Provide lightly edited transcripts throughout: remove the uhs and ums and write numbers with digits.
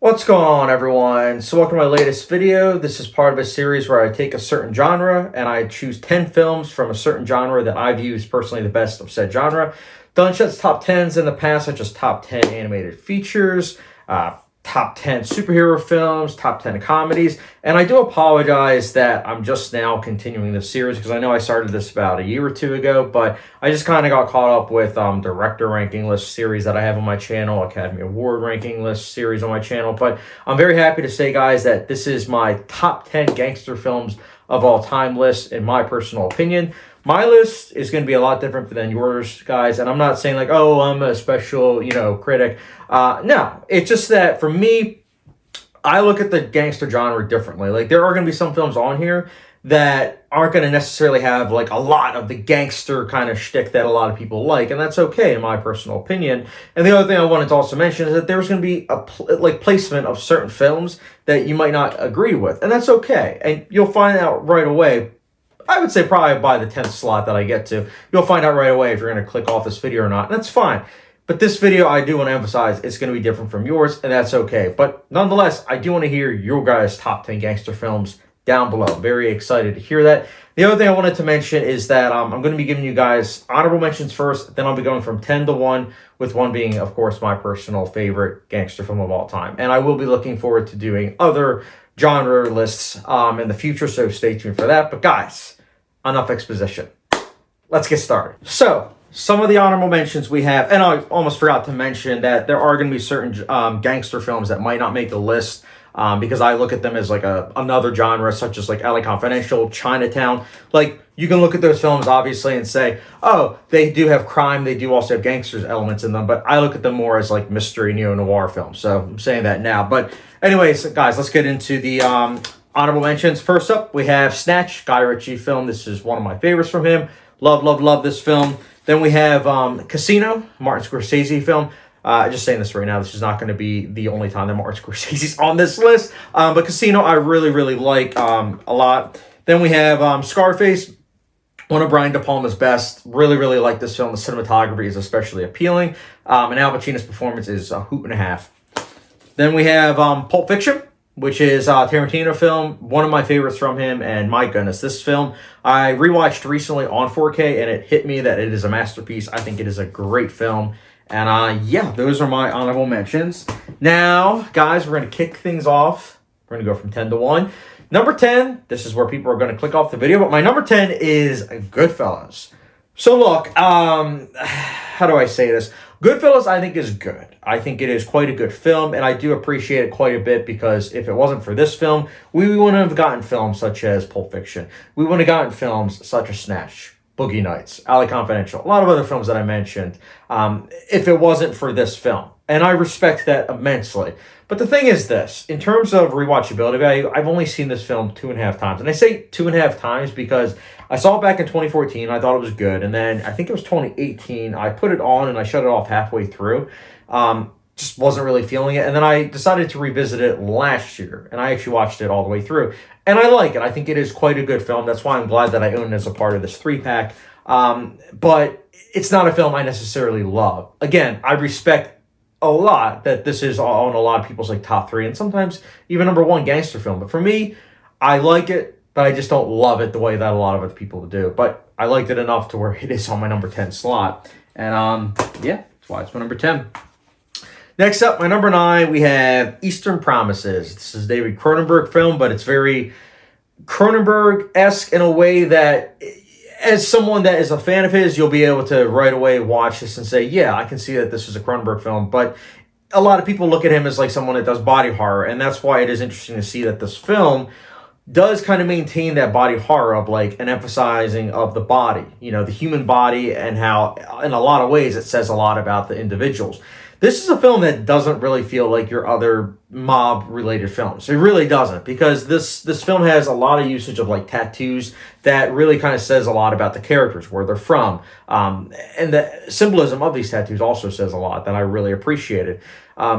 What's going on, everyone? So welcome to my latest video. This is part of a series where I take a certain genre and I choose 10 films from a certain genre that I view as personally the best of said genre. Done just top 10s in the past, such as top 10 animated features, top 10 superhero films, top 10 comedies. And I do apologize that I'm just now continuing this series because I know I started this about a year or two ago, but I just kind of got caught up with director ranking list series that I have on my channel, Academy Award ranking list series on my channel. But I'm very happy to say, guys, that this is my top 10 gangster films of all time list, in my personal opinion. My list is going to be a lot different than yours, guys, and I'm not saying like, oh, I'm a special, critic. No, it's just that for me, I look at the gangster genre differently. Like, there are going to be some films on here that aren't going to necessarily have like a lot of the gangster kind of shtick that a lot of people like, and that's okay in my personal opinion. And the other thing I wanted to also mention is that there's going to be a placement of certain films that you might not agree with, and that's okay. And you'll find out right away. I would say probably by the 10th slot that I get to, you'll find out right away if you're going to click off this video or not, and that's fine. But this video, I do want to emphasize, it's going to be different from yours, and that's okay. But nonetheless, I do want to hear your guys' top 10 gangster films down below. I'm very excited to hear that. The other thing I wanted to mention is that I'm going to be giving you guys honorable mentions first, then I'll be going from 10 to 1, with 1 being, of course, my personal favorite gangster film of all time. And I will be looking forward to doing other genre lists in the future, so stay tuned for that. But guys, enough exposition. Let's get started. So, some of the honorable mentions we have, and I almost forgot to mention that there are going to be certain gangster films that might not make the list because I look at them as like another genre, such as like LA Confidential, Chinatown. Like, you can look at those films obviously and say, oh, they do have crime, they do also have gangsters elements in them, but I look at them more as like mystery neo-noir films. So I'm saying that now. But anyways, guys, let's get into the honorable mentions. First up, we have Snatch, Guy Ritchie film. This is one of my favorites from him. Love this film. Then we have Casino, Martin Scorsese film. Just saying this right now, this is not going to be the only time that Martin Scorsese's on this list. But Casino, I really like a lot. Then we have Scarface, one of Brian De Palma's best. Really like this film. The cinematography is especially appealing. And Al Pacino's performance is a hoot and a half. Then we have Pulp Fiction, which is a Tarantino film, one of my favorites from him, and my goodness, this film I rewatched recently on 4K, and it hit me that it is a masterpiece. I think it is a great film, and yeah, those are my honorable mentions. Now, guys, we're going to kick things off. We're going to go from 10 to 1. Number 10, this is where people are going to click off the video, but my number 10 is Goodfellas. So look, how do I say this? Goodfellas, I think, is good. I think it is quite a good film, and I do appreciate it quite a bit because if it wasn't for this film, we wouldn't have gotten films such as Pulp Fiction. We wouldn't have gotten films such as Snatch, Boogie Nights, LA Confidential, a lot of other films that I mentioned, if it wasn't for this film. And I respect that immensely. But the thing is this, in terms of rewatchability value, I've only seen this film 2.5 times. And I say 2.5 times because I saw it back in 2014. I thought it was good. And then I think it was 2018. I put it on and I shut it off halfway through. Just wasn't really feeling it. And then I decided to revisit it last year. And I actually watched it all the way through. And I like it. I think it is quite a good film. That's why I'm glad that I own it as a part of this 3-pack. But it's not a film I necessarily love. Again, I respect a lot that this is on a lot of people's like top 3 and sometimes even number 1 gangster film. But for me, I like it, but I just don't love it the way that a lot of other people do. But I liked it enough to where it is on my number 10 slot. And yeah, that's why it's my number 10. Next up, my number 9, we have Eastern Promises. This is a David Cronenberg film, but it's very Cronenberg-esque in a way that, as someone that is a fan of his, you'll be able to right away watch this and say, yeah, I can see that this is a Cronenberg film. But a lot of people look at him as like someone that does body horror, and that's why it is interesting to see that this film does kind of maintain that body horror of like an emphasizing of the body, the human body, and how in a lot of ways it says a lot about the individuals. This is a film that doesn't really feel like your other mob-related films. It really doesn't, because this film has a lot of usage of like tattoos that really kind of says a lot about the characters, where they're from. And the symbolism of these tattoos also says a lot that I really appreciated.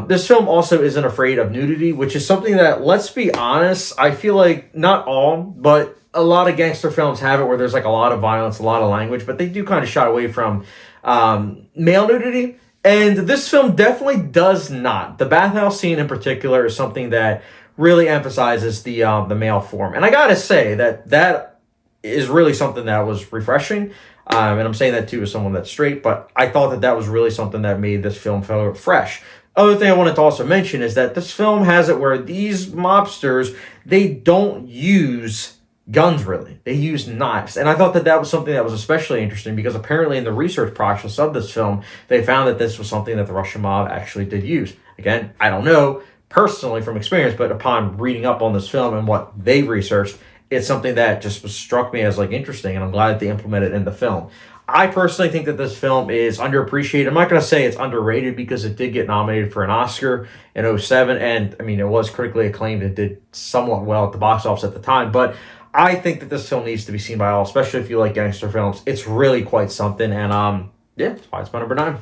This film also isn't afraid of nudity, which is something that, let's be honest, I feel like not all, but a lot of gangster films have it where there's like a lot of violence, a lot of language, but they do kind of shy away from male nudity. And this film definitely does not. The bathhouse scene in particular is something that really emphasizes the male form. And I gotta say that is really something that was refreshing. And I'm saying that too as someone that's straight, but I thought that was really something that made this film feel fresh. Other thing I wanted to also mention is that this film has it where these mobsters, they don't use guns really. They use knives. And I thought that was something that was especially interesting because apparently in the research process of this film, they found that this was something that the Russian mob actually did use. Again, I don't know personally from experience, but upon reading up on this film and what they researched, it's something that just struck me as like interesting, and I'm glad that they implemented it in the film. I personally think that this film is underappreciated. I'm not going to say it's underrated because it did get nominated for an Oscar in '07, and I mean, it was critically acclaimed. It did somewhat well at the box office at the time, but I think that this film needs to be seen by all, especially if you like gangster films. It's really quite something, and yeah, that's why it's my number 9.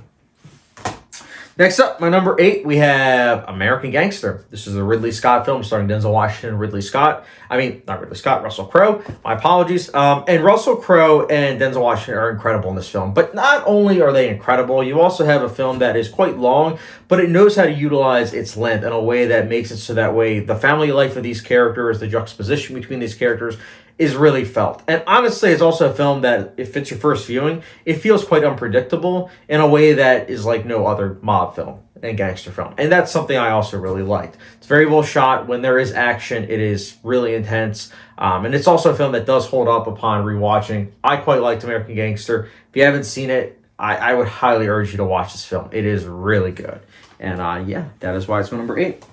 Next up, my number 8, we have American Gangster. This is a Ridley Scott film starring Denzel Washington and Russell Crowe. My apologies. And Russell Crowe and Denzel Washington are incredible in this film. But not only are they incredible, you also have a film that is quite long, but it knows how to utilize its length in a way that makes it so that way the family life of these characters, the juxtaposition between these characters, is really felt. And honestly, it's also a film that, if it's your first viewing, it feels quite unpredictable in a way that is like no other mob film and gangster film. And that's something I also really liked. It's very well shot. When there is action, it is really intense. And it's also a film that does hold up upon rewatching. I quite liked American Gangster. If you haven't seen it, I would highly urge you to watch this film. It is really good. And yeah, that is why it's my number 8.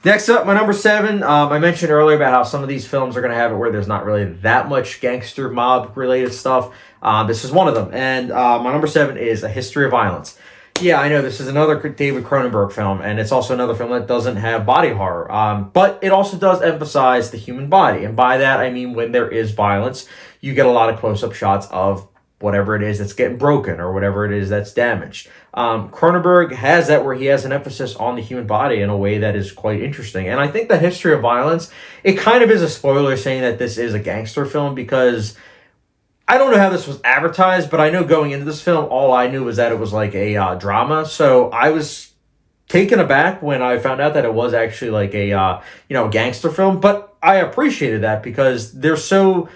Next up, my number 7, I mentioned earlier about how some of these films are going to have it where there's not really that much gangster mob related stuff. This is one of them. And my number 7 is A History of Violence. Yeah, I know this is another David Cronenberg film, and it's also another film that doesn't have body horror. But it also does emphasize the human body. And by that, I mean when there is violence, you get a lot of close-up shots of whatever it is that's getting broken or whatever it is that's damaged. Cronenberg has that where he has an emphasis on the human body in a way that is quite interesting. And I think The History of Violence, it kind of is a spoiler saying that this is a gangster film because I don't know how this was advertised, but I know going into this film, all I knew was that it was like a drama. So I was taken aback when I found out that it was actually like a gangster film. But I appreciated that because there's so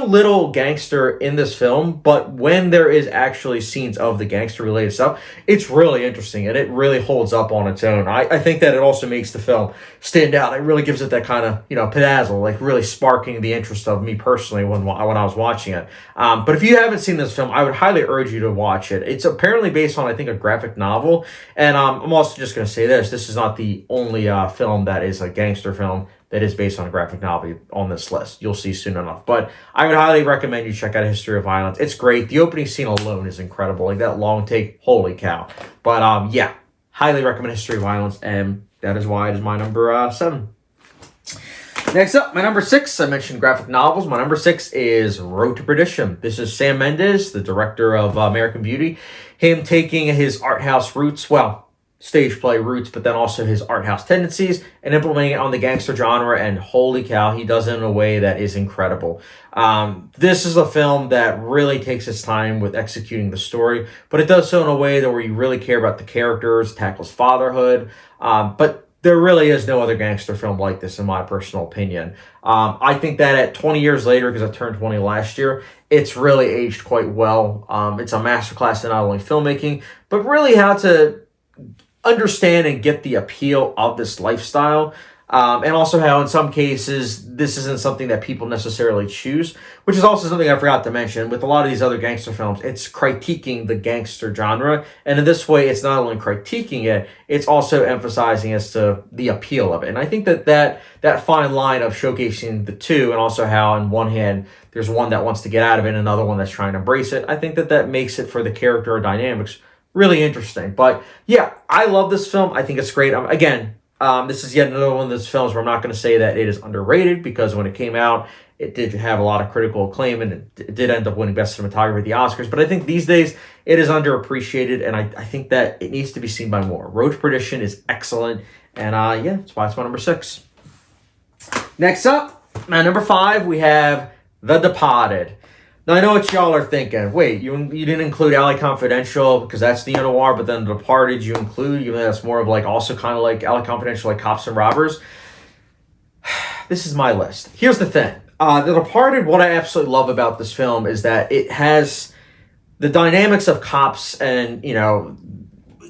little gangster in this film, but when there is actually scenes of the gangster related stuff, it's really interesting and it really holds up on its own. I think that it also makes the film stand out. It really gives it that kind of, padazzle, like really sparking the interest of me personally when I was watching it. But if you haven't seen this film, I would highly urge you to watch it. It's apparently based on, I think, a graphic novel. And I'm also just going to say this is not the only film that is a gangster film that is based on a graphic novel on this list. You'll see soon enough. But I would highly recommend you check out History of Violence. It's great. The opening scene alone is incredible. Like that long take, holy cow. But yeah, highly recommend History of Violence, and that is why it is my number 7. Next up, my number 6, I mentioned graphic novels. My number 6 is Road to Perdition. This is Sam Mendes, the director of American Beauty. Him taking his art house roots, stage play roots, but then also his art house tendencies and implementing it on the gangster genre, and holy cow, he does it in a way that is incredible. This is a film that really takes its time with executing the story, but it does so in a way that where you really care about the characters, tackles fatherhood, but there really is no other gangster film like this in my personal opinion. I think that at 20 years later, because I turned 20 last year, it's really aged quite well. It's a masterclass in not only filmmaking, but really how to understand and get the appeal of this lifestyle, and also how in some cases this isn't something that people necessarily choose, which is also something I forgot to mention. With a lot of these other gangster films, it's critiquing the gangster genre, and in this way it's not only critiquing it, it's also emphasizing as to the appeal of it. And I think that fine line of showcasing the two, and also how on one hand there's one that wants to get out of it and another one that's trying to embrace it, I think that makes it for the character dynamics really interesting. But yeah, I love this film. I think it's great. This is yet another one of those films where I'm not going to say that it is underrated, because when it came out, it did have a lot of critical acclaim, and it did end up winning Best Cinematography at the Oscars. But I think these days it is underappreciated, and I think that it needs to be seen by more. Road to Perdition is excellent, and yeah, that's why it's my number 6. Next up, my number 5, we have The Departed. Now, I know what y'all are thinking. Wait, you didn't include LA Confidential because that's neo-noir, but then The Departed you include, even though that's more of like also kind of like LA Confidential, like cops and robbers. This is my list. Here's the thing. The Departed, what I absolutely love about this film is that it has the dynamics of cops and,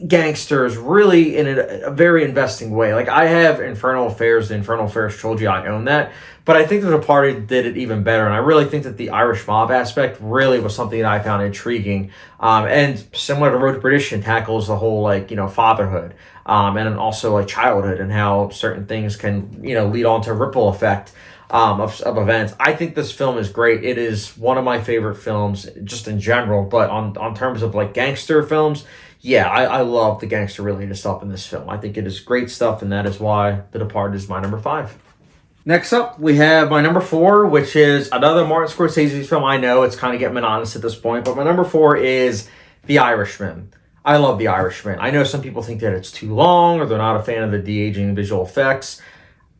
gangsters really in a very investing way. Like, I have Infernal Affairs, the Infernal Affairs trilogy, I own that, but I think The Departed did it even better, and I really think that the Irish mob aspect really was something that I found intriguing, and similar to Road to Perdition, tackles the whole, fatherhood, and then also, childhood, and how certain things can, lead on to ripple effect, of events. I think this film is great. It is one of my favorite films just in general, but on terms of gangster films, yeah, I love the gangster related stuff in this film. I think it is great stuff, and that is why The Departed is my number 5. Next up, we have my number 4, which is another Martin Scorsese film. I know it's kind of getting monotonous at this point, but my number 4 is The Irishman. I love The Irishman. I know some people think that it's too long, or they're not a fan of the de-aging visual effects.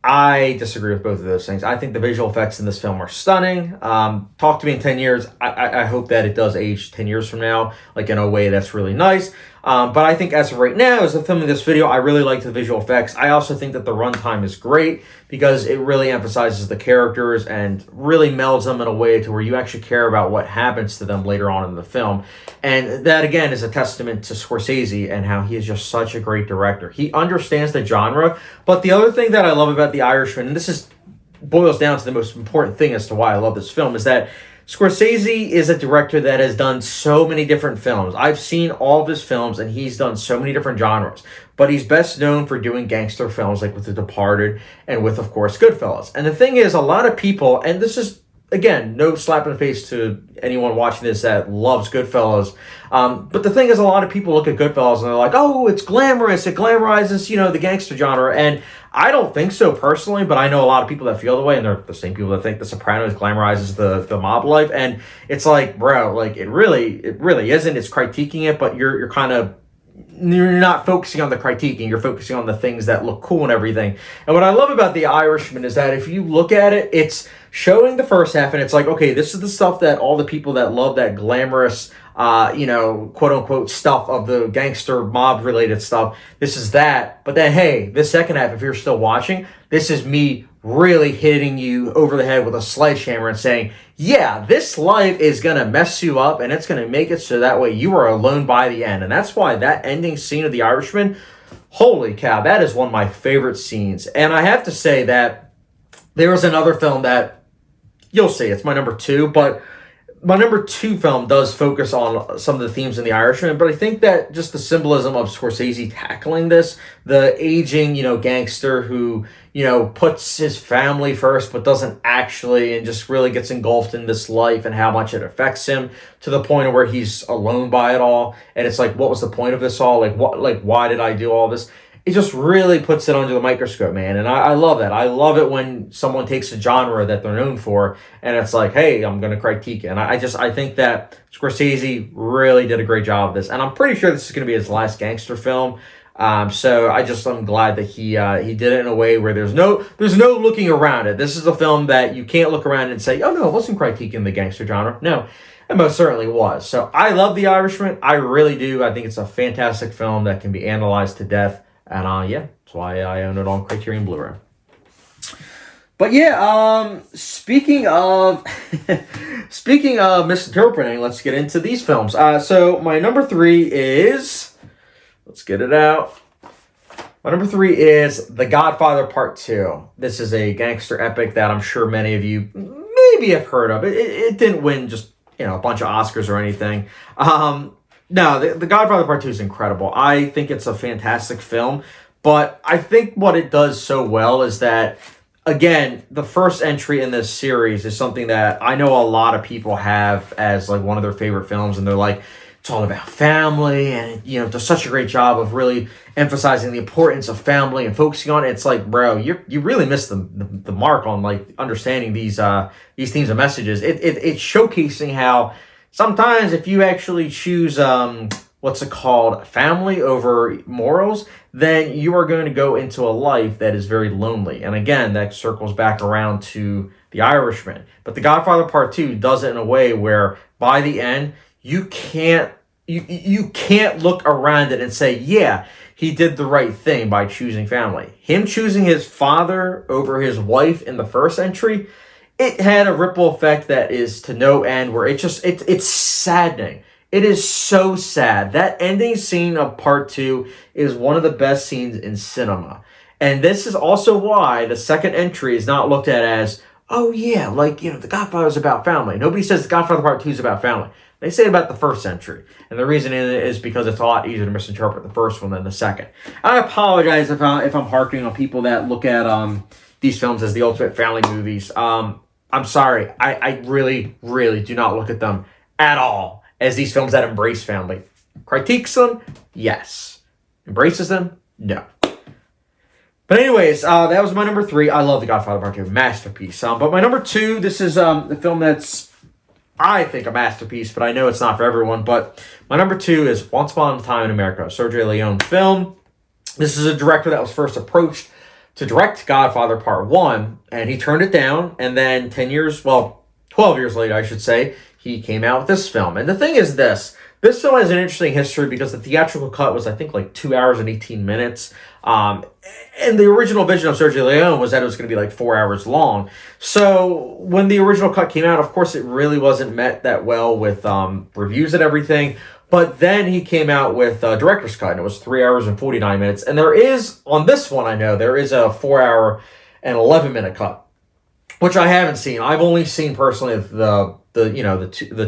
I disagree with both of those things. I think the visual effects in this film are stunning. Talk to me in 10 years. I hope that it does age 10 years from now, in a way that's really nice. But I think as of right now, as I'm filming this video, I really like the visual effects. I also think that the runtime is great because it really emphasizes the characters and really melds them in a way to where you actually care about what happens to them later on in the film. And that, again, is a testament to Scorsese and how he is just such a great director. He understands the genre. But the other thing that I love about The Irishman, and this boils down to the most important thing as to why I love this film, is that Scorsese is a director that has done so many different films. I've seen all of his films, and he's done so many different genres. But he's best known for doing gangster films, like with The Departed and with, of course, Goodfellas. And the thing is, a lot of people, and this is, again, no slap in the face to anyone watching this that loves Goodfellas. But the thing is, a lot of people look at Goodfellas and they're like, oh, it's glamorous. It glamorizes, the gangster genre. And I don't think so personally, but I know a lot of people that feel the way, and they're the same people that think The Sopranos glamorizes the mob life. And it's like, bro, it really isn't. It's critiquing it, but you're not focusing on the critiquing. You're focusing on the things that look cool and everything. And what I love about The Irishman is that if you look at it, it's showing the first half, and it's like, okay, this is the stuff that all the people that love that glamorous, quote unquote stuff of the gangster mob related stuff, this is that. But then, hey, this second half, if you're still watching, this is me really hitting you over the head with a sledgehammer and saying, yeah, this life is going to mess you up, and it's going to make it so that way you are alone by the end. And that's why that ending scene of The Irishman, holy cow, that is one of my favorite scenes. And I have to say that there was another film that, you'll see, it's my number 2, but my number 2 film does focus on some of the themes in The Irishman, but I think that just the symbolism of Scorsese tackling this, the aging, gangster who, puts his family first, but doesn't actually, and just really gets engulfed in this life and how much it affects him to the point of where he's alone by it all. And it's like, what was the point of this all? Why did I do all this? It just really puts it under the microscope, man. And I love that. I love it when someone takes a genre that they're known for and it's like, hey, I'm going to critique it. And I think that Scorsese really did a great job of this. And I'm pretty sure this is going to be his last gangster film. So I'm glad that he did it in a way where there's no looking around it. This is a film that you can't look around and say, oh, no, it wasn't critiquing the gangster genre. No, it most certainly was. So I love The Irishman. I really do. I think it's a fantastic film that can be analyzed to death. And that's why I own it on Criterion Blu-ray. But yeah, speaking of misinterpreting, let's get into these films. So my number 3 is, let's get it out. My number 3 is The Godfather Part 2. This is a gangster epic that I'm sure many of you maybe have heard of. It didn't win just a bunch of Oscars or anything. No, the Godfather Part 2 is incredible. I think it's a fantastic film, but I think what it does so well is that, again, the first entry in this series is something that I know a lot of people have as one of their favorite films, and they're like, it's all about family, and it does such a great job of really emphasizing the importance of family and focusing on it. It's like, bro, you really missed the mark on understanding these themes and messages. It's showcasing how sometimes if you actually choose what's it called, family over morals, then you are going to go into a life that is very lonely. And again, that circles back around to The Irishman. But The Godfather Part 2 does it in a way where by the end, you can't look around it and say, yeah, he did the right thing by choosing family. Him choosing his father over his wife in the first entry, it had a ripple effect that is to no end, where it's saddening. It is so sad. That ending scene of part 2 is one of the best scenes in cinema. And this is also why the second entry is not looked at as, oh yeah, like, The Godfather is about family. Nobody says The Godfather Part 2 is about family. They say about the first entry. And the reason is because it's a lot easier to misinterpret the first one than the second. I apologize if I'm harping on people that look at these films as the ultimate family movies. I'm sorry. I really, really do not look at them at all as these films that embrace family. Critiques them? Yes. Embraces them? No. But anyways, that was my number 3. I love The Godfather Part 2. Masterpiece. But my number 2, this is the film that's, I think, a masterpiece, but I know it's not for everyone. But my number 2 is Once Upon a Time in America, Sergio Leone film. This is a director that was first approached to direct Godfather Part 1, and he turned it down. And then 12 years later, I should say, he came out with this film. And the thing is this film has an interesting history because the theatrical cut was, I think, like 2 hours and 18 minutes. And the original vision of Sergio Leone was that it was going to be like 4 hours long. So when the original cut came out, of course, it really wasn't met that well with reviews and everything. But then he came out with a director's cut, and it was 3 hours and 49 minutes. And there is, on this one, I know, there is a 4 hour and 11 minute cut, which I haven't seen. I've only seen personally the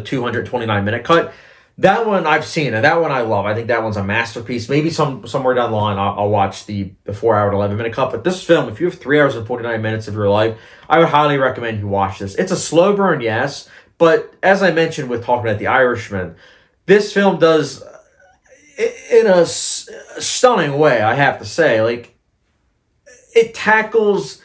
229 minute cut. That one I've seen, and that one I love. I think that one's a masterpiece. Maybe somewhere down the line I'll watch the 4 hour and 11 minute cut. But this film, if you have 3 hours and 49 minutes of your life, I would highly recommend you watch this. It's a slow burn, yes, but as I mentioned with talking about The Irishman, this film does, in a stunning way, I have to say, like, it tackles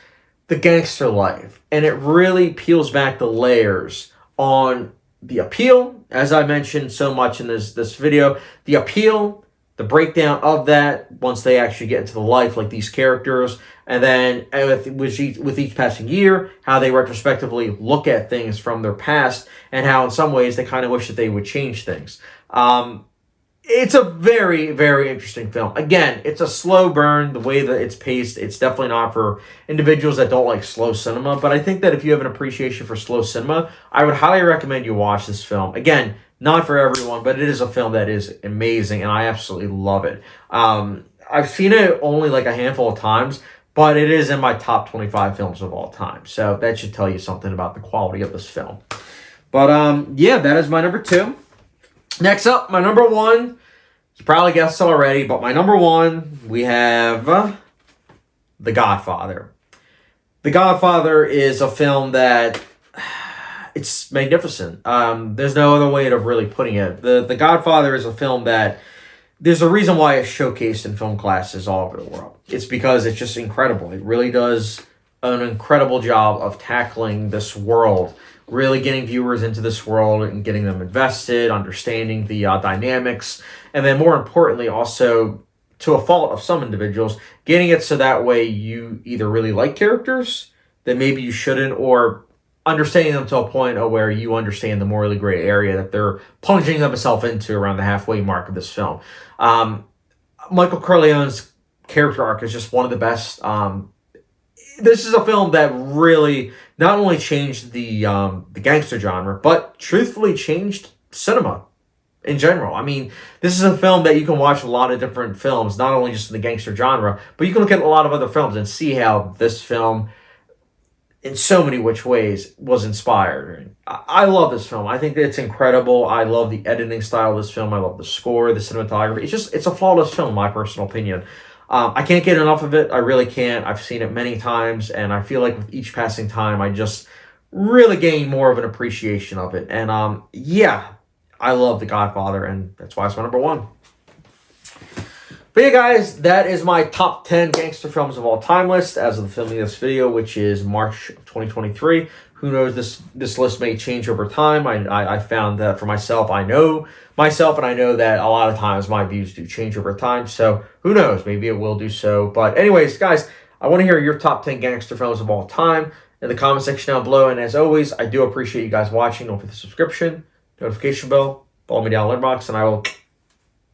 the gangster life, and it really peels back the layers on the appeal, as I mentioned so much in this video, the appeal, the breakdown of that once they actually get into the life, like these characters, and then with each passing year, how they retrospectively look at things from their past, and how in some ways they kind of wish that they would change things. It's a very, very interesting film. Again, it's a slow burn, the way that it's paced. It's definitely not for individuals that don't like slow cinema, but I think that if you have an appreciation for slow cinema, I would highly recommend you watch this film. Again, not for everyone, but it is a film that is amazing, and I absolutely love it. I've seen it only like a handful of times, but it is in my top 25 films of all time, so that should tell you something about the quality of this film. But yeah, that is my number 2. Next up, my number 1, you probably guessed it already, but my number 1, we have The Godfather. The Godfather is a film that, it's magnificent. There's no other way of really putting it. The Godfather is a film that, there's a reason why it's showcased in film classes all over the world. It's because it's just incredible. It really does an incredible job of tackling this world, really getting viewers into this world and getting them invested, understanding the dynamics, and then more importantly, also, to a fault of some individuals, getting it so that way you either really like characters that maybe you shouldn't, or understanding them to a point of where you understand the morally gray area that they're plunging themselves into around the halfway mark of this film. Michael Corleone's character arc is just one of the best. This is a film that really not only changed the gangster genre, but truthfully changed cinema in general. I mean, this is a film that you can watch a lot of different films, not only just in the gangster genre, but you can look at a lot of other films and see how this film, in so many which ways, was inspired. I love this film. I think that it's incredible. I love the editing style of this film. I love the score, the cinematography. It's a flawless film, in my personal opinion. I can't get enough of it. I really can't. I've seen it many times, and I feel like with each passing time, I just really gain more of an appreciation of it. And yeah, I love The Godfather, and that's why it's my number 1. But yeah, guys, that is my top 10 gangster films of all time list as of the filming of this video, which is March of 2023. Who knows, this list may change over time. I found that for myself, I know myself, and I know that a lot of times my views do change over time. So who knows, maybe it will do so. But anyways, guys, I want to hear your top 10 gangster films of all time in the comment section down below. And as always, I do appreciate you guys watching. Don't forget the subscription, notification bell, follow me down Letterboxd, and I will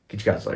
get you guys later.